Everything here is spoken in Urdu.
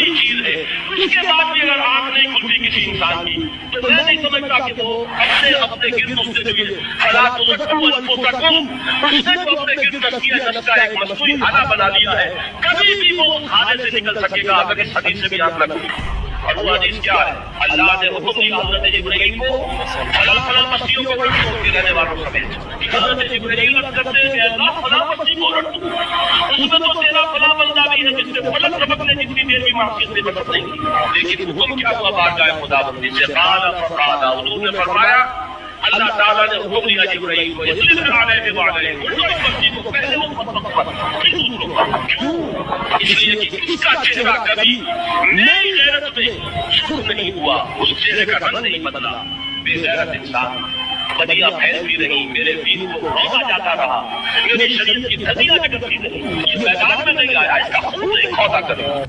ہی چیز ہے. اس کے بعد بھی اگر آنکھ نہیں کھلتی کسی انسان کی تو میں نہیں سمجھتا کہ وہ اپنے گرد اس سے جو فلا تزکوا انفسکم، اس نے جو اپنے گرد تزکیہ نفس کا ایک مصنوعی خانہ بنا لیا ہے، کبھی بھی وہ اس خانے سے نکل سکے گا اگر اس حدیث سے بھی آپ نہ کھلیں. اور وہ حدیث کیا ہے؟ اللہ نے حکم دیا حضرت جبرائیل کو فلاں فلاں بستیوں کو رکھ دو کے رہنے والوں سمیت. حضرت جبرائیل رکھ کرتے ہیں کہ اللہ فلاں بستی کو رکھ دو، اس میں تو تیرا فلاں بندہ بھی ہے جس سے فلک ربک نے جتنی دیر بھی معافیت سے مدد نہیں کی. لیکن حکم کیا ہوا بارگاہ خدا بندی سے؟ قال فقال، حضور نے فرمایا اللہ تعالیٰ نے حکم دیا جبرائیل کو اصلح علیہ وعلیہ اس بستی کو پہلے مخاطب کر پھر دوسروں کا. کیوں؟ اس لیے کہ اس کا چہرہ کبھی میری غیرت پہ سرخ نہیں ہوا، اس چہرے کا رنگ نہیں بدلا. بے غیرت انسان بدیاں پھیلتی رہی، میرے دین کو روزہ جاتا رہا، میرے شریعت کی دھجیاں لگتی رہی، یہ میدان میں نہیں آیا، اس کا خون نہیں کھوتا کرے.